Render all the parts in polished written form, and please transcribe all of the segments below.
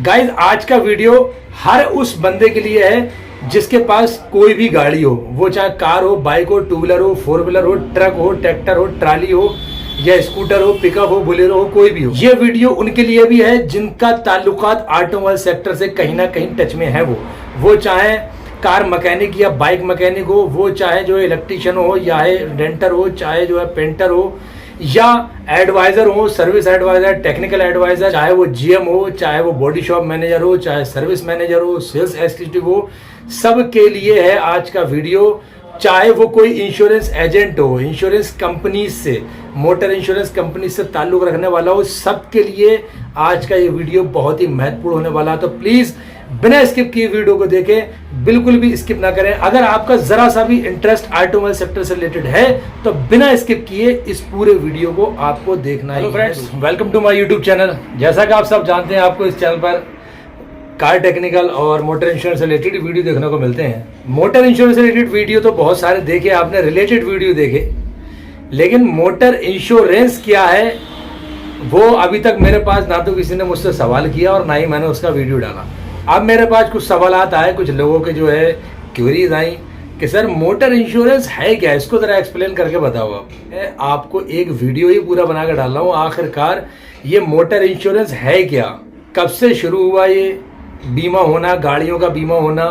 Guys आज का video हर उस बंदे के लिए है जिसके पास कोई भी गाड़ी हो, वो चाहे कार हो, बाइक हो, टू व्हीलर हो, फोर व्हीलर हो, ट्रक हो, ट्रैक्टर हो, ट्राली हो या स्कूटर हो, पिकअप हो, बोलेरो हो, कोई भी हो। ये वीडियो उनके लिए भी है जिनका ताल्लुकात ऑटोमोबाइल सेक्टर से कहीं ना कहीं टच में है। वो चाहे कार मैकेनिक या बाइक मैकेनिक हो, वो चाहे जो है इलेक्ट्रीशियन हो या रेंटर हो, चाहे जो है पेंटर हो या एडवाइजर हो, सर्विस एडवाइजर, टेक्निकल एडवाइजर, चाहे वो जीएम हो, चाहे वो बॉडी शॉप मैनेजर हो, चाहे सर्विस मैनेजर हो, सेल्स एग्जीक्यूटिव हो, सबके लिए है आज का वीडियो। चाहे वो कोई इंश्योरेंस एजेंट हो, इंश्योरेंस कंपनी से, मोटर इंश्योरेंस कंपनी से ताल्लुक रखने वाला हो, सबके लिए आज का ये वीडियो बहुत ही महत्वपूर्ण होने वाला है। तो प्लीज बिना स्किप किए वीडियो को देखें, बिल्कुल भी स्किप ना करें। अगर आपका जरा सा भी इंटरेस्ट ऑटोमोबाइल सेक्टर से रिलेटेड है तो बिना स्किप किए इस पूरे वीडियो को आपको देखना है। Hello friends, welcome to my YouTube channel. जैसा कि आप सब जानते हैं, आपको इस चैनल पर कार टेक्निकल और मोटर इंश्योरेंस से रिलेटेड वीडियो देखने को मिलते हैं। मोटर इंश्योरेंस से रिलेटेड वीडियो तो बहुत सारे देखे आपने, रिलेटेड वीडियो देखे, लेकिन मोटर इंश्योरेंस क्या है वो अभी तक मेरे पास ना तो किसी ने मुझसे सवाल किया और ना ही मैंने उसका वीडियो डाला। अब मेरे पास कुछ सवाल आए, कुछ लोगों के जो है क्वेरीज आई कि सर मोटर इंश्योरेंस है क्या, इसको जरा एक्सप्लेन करके बताओ आप। मैं आपको एक वीडियो ही पूरा बना कर डाल रहा हूँ। आखिरकार ये मोटर इंश्योरेंस है क्या, कब से शुरू हुआ ये बीमा होना, गाड़ियों का बीमा होना,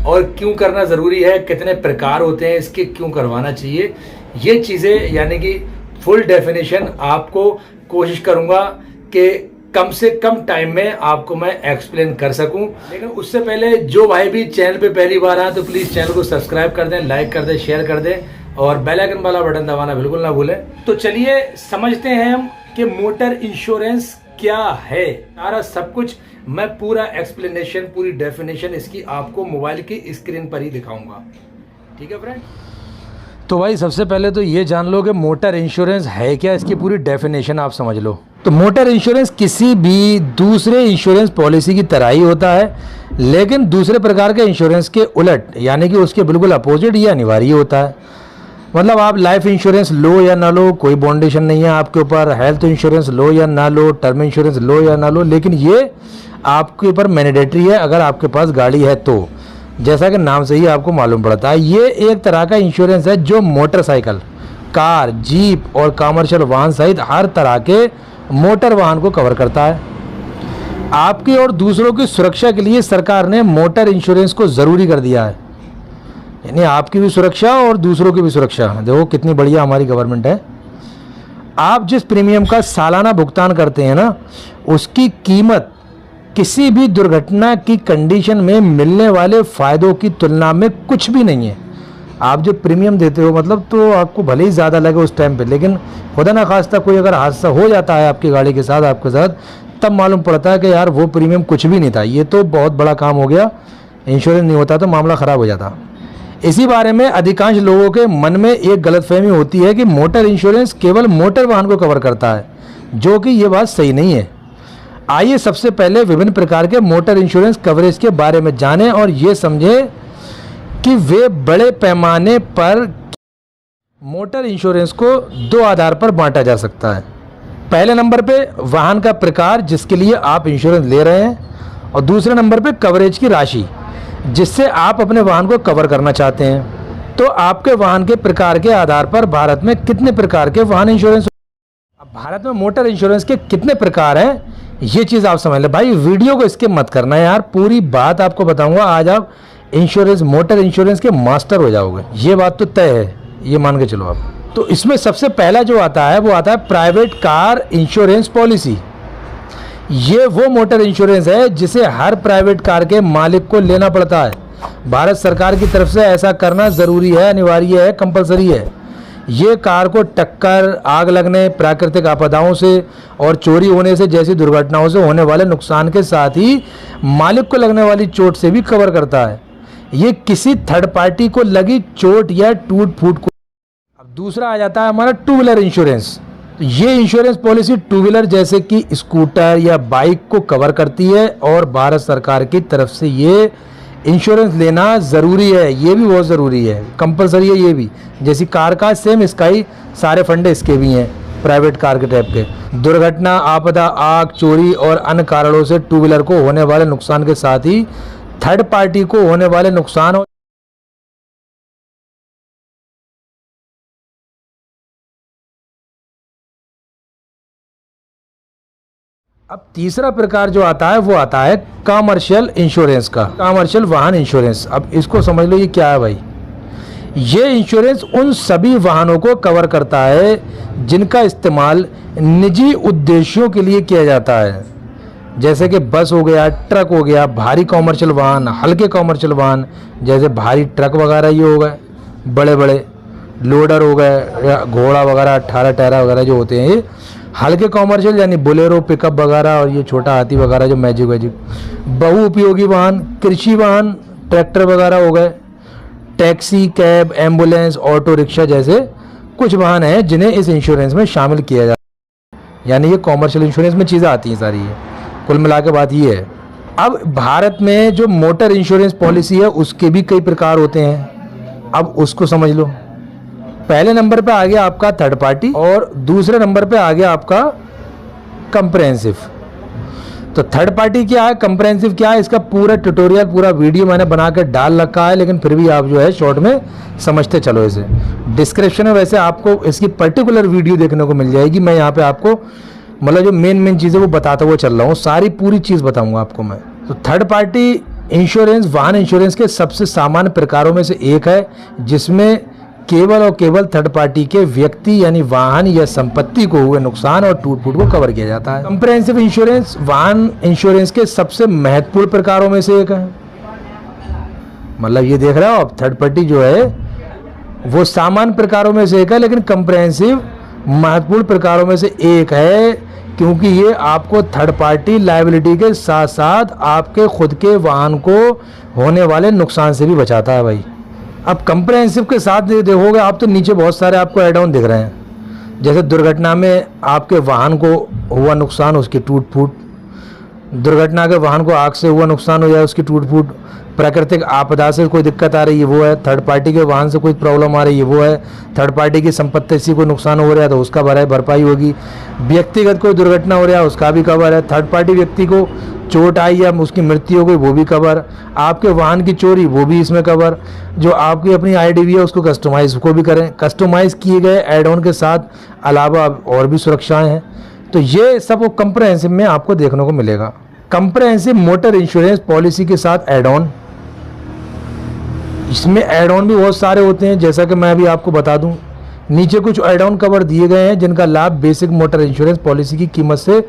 और क्यों करना ज़रूरी है, कितने प्रकार होते हैं इसके, क्यों करवाना चाहिए, ये चीज़ें यानी कि फुल डेफिनेशन आपको कोशिश करूँगा कि कम से कम टाइम में आपको मैं एक्सप्लेन कर सकूं। लेकिन उससे पहले जो भाई भी चैनल पे पहली बार आए तो प्लीज़ चैनल को सब्सक्राइब कर दें, लाइक कर दें, शेयर कर दें और बेल आइकन वाला बटन दबाना बिल्कुल ना भूलें। तो चलिए समझते हैं हम कि मोटर इंश्योरेंस क्या है। सारा सब कुछ मैं पूरा एक्सप्लेनेशन, पूरी डेफिनेशन इसकी आपको मोबाइल की स्क्रीन पर ही दिखाऊंगा। ठीक है फ्रेंड? तो भाई सबसे पहले तो ये जान लो कि मोटर इंश्योरेंस है क्या, इसकी पूरी डेफिनेशन आप समझ लो। तो मोटर इंश्योरेंस किसी भी दूसरे इंश्योरेंस पॉलिसी की तरह ही होता है, लेकिन दूसरे प्रकार के इंश्योरेंस के उलट, यानी कि उसके बिल्कुल अपोजिट ये अनिवार्य होता है। मतलब आप लाइफ इंश्योरेंस लो या ना लो, कोई बाउंडेशन नहीं है आपके ऊपर। हेल्थ इंश्योरेंस लो या ना लो, टर्म इंश्योरेंस लो या ना लो, लेकिन ये आपके ऊपर मैंडेटरी है अगर आपके पास गाड़ी है तो। जैसा कि नाम से ही आपको मालूम पड़ता है, ये एक तरह का इंश्योरेंस है जो मोटरसाइकिल, कार, जीप और कमर्शियल वाहन सहित हर तरह के मोटर वाहन को कवर करता है। आपकी और दूसरों की सुरक्षा के लिए सरकार ने मोटर इंश्योरेंस को ज़रूरी कर दिया है, यानी आपकी भी सुरक्षा और दूसरों की भी सुरक्षा। देखो कितनी बढ़िया हमारी गवर्नमेंट है। आप जिस प्रीमियम का सालाना भुगतान करते हैं ना, उसकी कीमत किसी भी दुर्घटना की कंडीशन में मिलने वाले फ़ायदों की तुलना में कुछ भी नहीं है। आप जो प्रीमियम देते हो मतलब, तो आपको भले ही ज़्यादा लगे उस टाइम पे, लेकिन खुदा ना खास्ता कोई अगर हादसा हो जाता है आपकी गाड़ी के साथ, आपके साथ, तब मालूम पड़ता है कि यार वो प्रीमियम कुछ भी नहीं था। ये तो बहुत बड़ा काम हो गया। इंश्योरेंस नहीं होता तो मामला ख़राब हो जाता। इसी बारे में अधिकांश लोगों के मन में एक गलतफहमी होती है कि मोटर इंश्योरेंस केवल मोटर वाहन को कवर करता है, जो कि ये बात सही नहीं है। आइए सबसे पहले विभिन्न प्रकार के मोटर इंश्योरेंस कवरेज के बारे में जानें और ये समझें कि वे बड़े पैमाने पर मोटर इंश्योरेंस को दो आधार पर बांटा जा सकता है। पहले नंबर पे वाहन का प्रकार जिसके लिए आप इंश्योरेंस ले रहे हैं, और दूसरे नंबर पे कवरेज की राशि जिससे आप अपने वाहन को कवर करना चाहते हैं। तो आपके वाहन के प्रकार के आधार पर भारत में कितने प्रकार के वाहन इंश्योरेंस, अब भारत में मोटर इंश्योरेंस के कितने प्रकार हैं, ये चीज़ आप समझ लें। भाई वीडियो को स्किप मत करना यार, पूरी बात आपको बताऊंगा। आज आप इंश्योरेंस, मोटर इंश्योरेंस के मास्टर हो जाओगे, ये बात तो तय है, ये मान के चलो आप। तो इसमें सबसे पहला जो आता है वो आता है प्राइवेट कार इंश्योरेंस पॉलिसी। ये वो मोटर इंश्योरेंस है जिसे हर प्राइवेट कार के मालिक को लेना पड़ता है। भारत सरकार की तरफ से ऐसा करना ज़रूरी है, अनिवार्य है, कंपलसरी है। ये कार को टक्कर, आग लगने, प्राकृतिक आपदाओं से और चोरी होने से जैसी दुर्घटनाओं से होने वाले नुकसान के साथ ही मालिक को लगने वाली चोट से भी कवर करता है। ये किसी थर्ड पार्टी को लगी चोट या टूट फूट को। अब दूसरा आ जाता है हमारा टू व्हीलर इंश्योरेंस। तो ये इंश्योरेंस पॉलिसी टू व्हीलर जैसे कि स्कूटर या बाइक को कवर करती है और भारत सरकार की तरफ से ये इंश्योरेंस लेना ज़रूरी है। ये भी बहुत ज़रूरी है, कंपलसरी है ये भी। जैसी कार का सेम इसका ही सारे फंडे इसके भी हैं। प्राइवेट कार के टाइप के। दुर्घटना, आपदा, आग, चोरी और अन्य कारणों से टू व्हीलर को होने वाले नुकसान के साथ ही थर्ड पार्टी को होने वाले नुकसान। अब तीसरा प्रकार जो आता है वो आता है कमर्शियल इंश्योरेंस का, कमर्शियल वाहन इंश्योरेंस। अब इसको समझ लो ये क्या है भाई। ये इंश्योरेंस उन सभी वाहनों को कवर करता है जिनका इस्तेमाल निजी उद्देश्यों के लिए किया जाता है, जैसे कि बस हो गया, ट्रक हो गया, भारी कॉमर्शियल वाहन, हल्के कॉमर्शियल वाहन जैसे भारी ट्रक वगैरह ये हो गए, बड़े बड़े लोडर हो गए या घोड़ा वगैरह 18 टायरा वगैरह जो होते हैं ये हल्के कॉमर्शियल, यानी बोलेरो, पिकअप वगैरह और ये छोटा हाथी वगैरह जो मैजिक वैजिक। बहुउपयोगी वाहन, कृषि वाहन, ट्रैक्टर वगैरह हो गए, taxi, cab, ambulance, auto rickshaw जैसे कुछ वाहन हैं जिन्हें इस इंश्योरेंस में शामिल किया जाता है। यानी ये कॉमर्शियल इंश्योरेंस में चीज़ें आती हैं सारी ये। कुल मिला के बात ये है। अब भारत में जो मोटर इंश्योरेंस पॉलिसी है उसके भी कई प्रकार होते हैं। अब उसको समझ लो। पहले नंबर पे आ गया आपका थर्ड पार्टी और दूसरे नंबर पे आ गया आपका कंप्रहेंसिव। तो थर्ड पार्टी क्या है, कंप्रहेंसिव क्या है, इसका पूरा ट्यूटोरियल, पूरा वीडियो मैंने बना के डाल रखा है, लेकिन फिर भी आप जो है शॉर्ट में समझते चलो इसे। डिस्क्रिप्शन में वैसे आपको इसकी पर्टिकुलर वीडियो देखने को मिल जाएगी। मैं यहाँ पे आपको मतलब जो मेन चीज़ें वो बताता हुआ चल रहा हूँ, सारी पूरी चीज़ बताऊँगा आपको मैं। तो थर्ड पार्टी इंश्योरेंस वाहन इंश्योरेंस के सबसे सामान्य प्रकारों में से एक है, जिसमें केवल और केवल थर्ड पार्टी के व्यक्ति यानी वाहन या संपत्ति को हुए नुकसान और टूट फूट को कवर किया जाता है। कंप्रहेंसिव इंश्योरेंस वाहन इंश्योरेंस के सबसे महत्वपूर्ण प्रकारों में से एक है। मतलब ये देख रहे हो आप, थर्ड पार्टी जो है वो सामान्य प्रकारों में से एक है, लेकिन कंप्रहेंसिव महत्वपूर्ण प्रकारों में से एक है, क्योंकि ये आपको थर्ड पार्टी लायबिलिटी के साथ साथ आपके खुद के वाहन को होने वाले नुकसान से भी बचाता है भाई। अब कंप्रहेंसिव के साथ देखोगे आप तो नीचे बहुत सारे आपको एड ऑन दिख रहे हैं, जैसे दुर्घटना में आपके वाहन को हुआ नुकसान उसकी टूट फूट, दुर्घटना के वाहन को आग से हुआ नुकसान हो जाए उसकी टूट फूट, प्राकृतिक आपदा से कोई दिक्कत आ रही है वो है, थर्ड पार्टी के वाहन से कोई प्रॉब्लम आ रही है वो है, थर्ड पार्टी की संपत्ति से कोई नुकसान हो रहा है तो उसका भरपाई होगी, व्यक्तिगत कोई दुर्घटना हो रहा है उसका भी कवर है, थर्ड पार्टी व्यक्ति को चोट आई या उसकी मृत्यु हो गई वो भी कवर, आपके वाहन की चोरी वो भी इसमें कवर, जो आपकी अपनी आईडीवी है उसको कस्टमाइज को भी करें, कस्टमाइज किए गए एड ऑन के साथ अलावा और भी सुरक्षाएं हैं। तो ये सब कंप्रहेंसिव में आपको देखने को मिलेगा। कंप्रहेंसिव मोटर इंश्योरेंस पॉलिसी के साथ एड ऑन, इसमें एड ऑन भी बहुत सारे होते हैं, जैसा कि मैं अभी आपको बता दूं। नीचे कुछ एड ऑन कवर दिए गए हैं जिनका लाभ बेसिक मोटर इंश्योरेंस पॉलिसी की कीमत से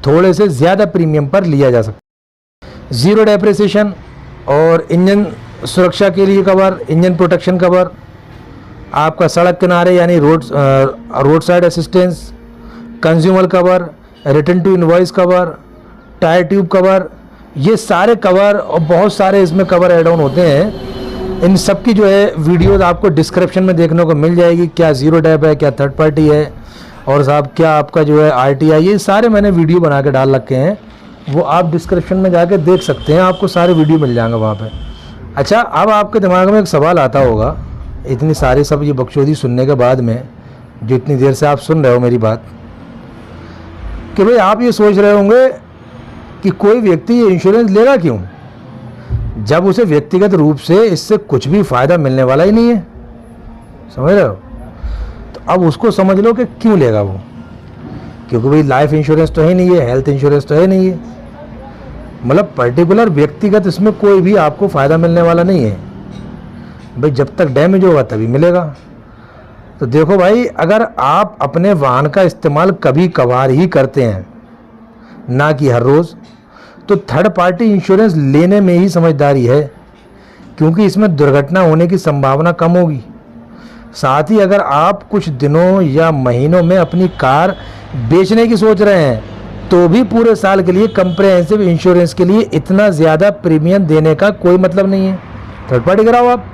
थोड़े से ज़्यादा प्रीमियम पर लिया जा सकता है। जीरो डेप्रिसिएशन और इंजन सुरक्षा के लिए कवर, इंजन प्रोटेक्शन कवर, आपका सड़क किनारे यानी road side assistance, consumer cover, return to invoice cover, tyre tube cover, ये सारे कवर और बहुत सारे इसमें कवर एड ऑन होते हैं। इन सब की जो है वीडियोस आपको डिस्क्रिप्शन में देखने को मिल जाएगी, क्या जीरो डेप है, क्या थर्ड पार्टी है और साहब क्या आपका जो है आरटीआई, ये सारे मैंने वीडियो बना के डाल रखे हैं, वो आप डिस्क्रिप्शन में जाके देख सकते हैं, आपको सारे वीडियो मिल जाएंगे वहाँ पे। अच्छा, अब आपके दिमाग में एक सवाल आता होगा इतनी सारी सब ये बकचोदी सुनने के बाद में, जो इतनी देर से आप सुन रहे हो मेरी बात, कि भाई आप ये सोच रहे होंगे कि कोई व्यक्ति ये इंश्योरेंस लेगा क्यों, जब उसे व्यक्तिगत रूप से इससे कुछ भी फ़ायदा मिलने वाला ही नहीं है। समझ रहे हो? तो अब उसको समझ लो कि क्यों लेगा वो, क्योंकि भाई लाइफ इंश्योरेंस तो है नहीं है, हेल्थ इंश्योरेंस तो है नहीं है, मतलब पर्टिकुलर व्यक्तिगत इसमें कोई भी आपको फ़ायदा मिलने वाला नहीं है भाई, जब तक डैमेज होगा तभी मिलेगा। तो देखो भाई, अगर आप अपने वाहन का इस्तेमाल कभी कभार ही करते हैं, ना कि हर रोज़, तो थर्ड पार्टी इंश्योरेंस लेने में ही समझदारी है, क्योंकि इसमें दुर्घटना होने की संभावना कम होगी। साथ ही अगर आप कुछ दिनों या महीनों में अपनी कार बेचने की सोच रहे हैं, तो भी पूरे साल के लिए कंप्रहेंसिव इंश्योरेंस के लिए इतना ज़्यादा प्रीमियम देने का कोई मतलब नहीं है, थर्ड पार्टी कराओ आप।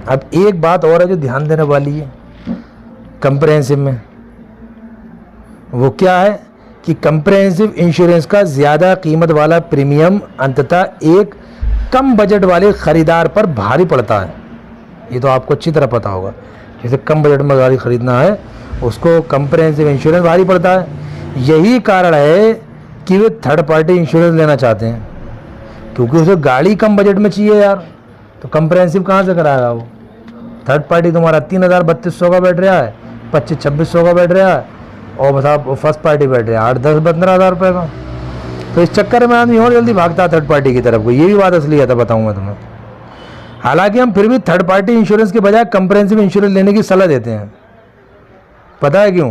अब एक बात और है जो ध्यान देने वाली है कंप्रहेंसिव में, वो क्या है कि कंप्रहेंसिव इंश्योरेंस का ज़्यादा कीमत वाला प्रीमियम अंततः एक कम बजट वाले ख़रीदार पर भारी पड़ता है। ये तो आपको अच्छी तरह पता होगा, जैसे कम बजट में गाड़ी ख़रीदना है उसको कंप्रहेंसिव इंश्योरेंस भारी पड़ता है। यही कारण है कि वे थर्ड पार्टी इंश्योरेंस लेना चाहते हैं, क्योंकि उसे गाड़ी कम बजट में चाहिए यार, तो कंप्रहेंसिव कहाँ से कराएगा वो। थर्ड पार्टी तुम्हारा 3,000-3,200 का बैठ रहा है, 25,000-26,000 का बैठ रहा है, और बस आप फर्स्ट पार्टी बैठ रहे हैं 8-10-15,000 रुपये का। तो इस चक्कर में आदमी और जल्दी भागता है थर्ड पार्टी की तरफ को। ये भी बात असली है, बताऊँ मैं तुम्हें। हालांकि हम फिर भी थर्ड पार्टी इंश्योरेंस के बजाय कंप्रहेंसिव इंश्योरेंस लेने की सलाह देते हैं। पता है क्यों?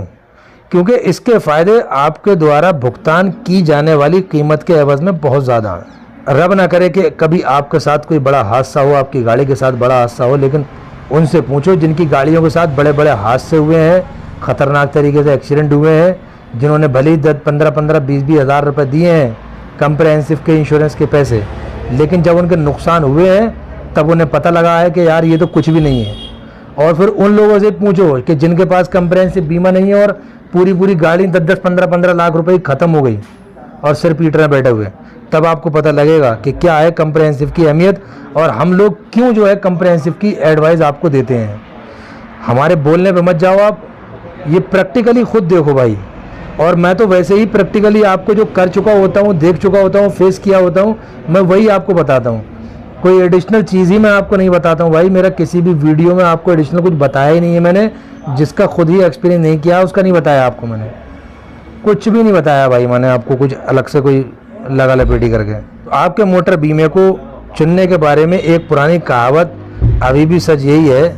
क्योंकि इसके फ़ायदे आपके द्वारा भुगतान की जाने वाली कीमत के एवज में बहुत ज़्यादा हैं। रब ना करे कि कभी आपके साथ कोई बड़ा हादसा हो, आपकी गाड़ी के साथ बड़ा हादसा हो, लेकिन उनसे पूछो जिनकी गाड़ियों के साथ बड़े बड़े हादसे हुए हैं, ख़तरनाक तरीके से एक्सीडेंट हुए हैं, जिन्होंने भले ही 10-15-20 हज़ार रुपये दिए हैं कंप्रहेंसिव के इंश्योरेंस के पैसे, लेकिन जब उनके नुकसान हुए हैं तब उन्हें पता लगा है कि यार ये तो कुछ भी नहीं है। और फिर उन लोगों से पूछो कि जिनके पास कंप्रहेंसिव बीमा नहीं है और पूरी गाड़ी 10-10, 15-15 लाख रुपए की ख़त्म हो गई और सिर पीट रहे बैठे हुए, तब आपको पता लगेगा कि क्या है कंप्रहेंसिव की अहमियत और हम लोग क्यों जो है कंप्रहेंसिव की एडवाइस आपको देते हैं। हमारे बोलने पे मत जाओ आप, ये प्रैक्टिकली खुद देखो भाई। और मैं तो वैसे ही प्रैक्टिकली आपको जो कर चुका होता हूँ, देख चुका होता हूँ, फेस किया होता हूँ, मैं वही आपको बताता हूँ। कोई एडिशनल चीज़ ही मैं आपको नहीं बताता हूँ भाई। मेरा किसी भी वीडियो में आपको एडिशनल कुछ बताया ही नहीं है मैंने, जिसका खुद ही एक्सपीरियंस नहीं किया उसका नहीं बताया आपको मैंने, कुछ भी नहीं बताया भाई मैंने आपको कुछ अलग से कोई लगा लपेटी करके। आपके मोटर बीमे को चुनने के बारे में एक पुरानी कहावत अभी भी सच यही है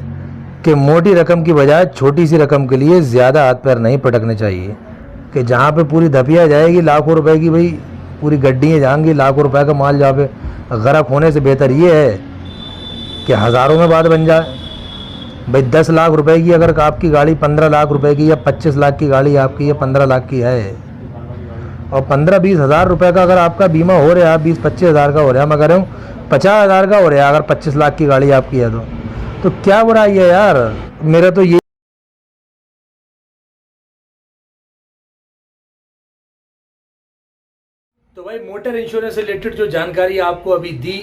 कि मोटी रकम की बजाय छोटी सी रकम के लिए ज़्यादा हाथ पैर नहीं पटकने चाहिए। कि जहाँ पे पूरी धपिया जाएगी लाखों रुपए की, भाई पूरी गड्डियाँ जाएंगी लाखों रुपए का माल, जहाँ पे गरक होने से बेहतर ये है कि हज़ारों में बात बन जाए। भाई 10 लाख रुपए की अगर आपकी गाड़ी 15 लाख रुपए की या 25 लाख की गाड़ी आपकी या 15 लाख की है, और 15-20 हज़ार रुपये का अगर आपका बीमा हो रहा है, 20-25 हज़ार का हो रहा है, मैं कह रहा हूँ 50 हज़ार का हो रहा है अगर 25 लाख की गाड़ी आपकी है, तो क्या बुराई है यार। मेरा तो ये तो भाई मोटर इंश्योरेंस से रिलेटेड जो जानकारी आपको अभी दी,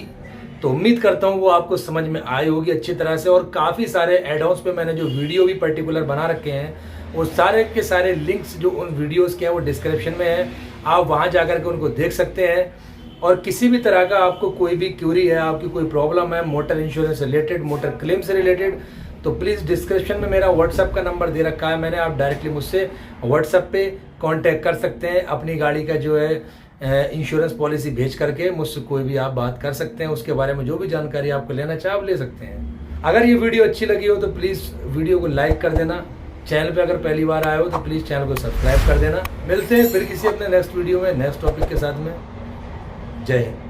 तो उम्मीद करता हूँ वो आपको समझ में आई होगी अच्छी तरह से। और काफ़ी सारे एड-ऑन्स पे मैंने जो वीडियो भी पर्टिकुलर बना रखे हैं, वो सारे के सारे लिंक्स जो उन वीडियोस के हैं वो डिस्क्रिप्शन में है, आप वहाँ जाकर के उनको देख सकते हैं। और किसी भी तरह का आपको कोई भी क्यूरी है, आपकी कोई प्रॉब्लम है मोटर इंश्योरेंस से रिलेटेड, मोटर क्लेम से रिलेटेड, तो प्लीज़ डिस्क्रिप्शन में मेरा व्हाट्सअप का नंबर दे रखा है मैंने, आप डायरेक्टली मुझसे व्हाट्सअप पे कांटेक्ट कर सकते हैं। अपनी गाड़ी का जो है इंश्योरेंस पॉलिसी भेज करके मुझसे कोई भी आप बात कर सकते हैं, उसके बारे में जो भी जानकारी आपको लेना चाहे आप ले सकते हैं। अगर ये वीडियो अच्छी लगी हो तो प्लीज़ वीडियो को लाइक कर देना, चैनल पे अगर पहली बार आए हो तो प्लीज़ चैनल को सब्सक्राइब कर देना। मिलते हैं फिर किसी अपने नेक्स्ट वीडियो में नेक्स्ट टॉपिक के साथ में। जय हिंद।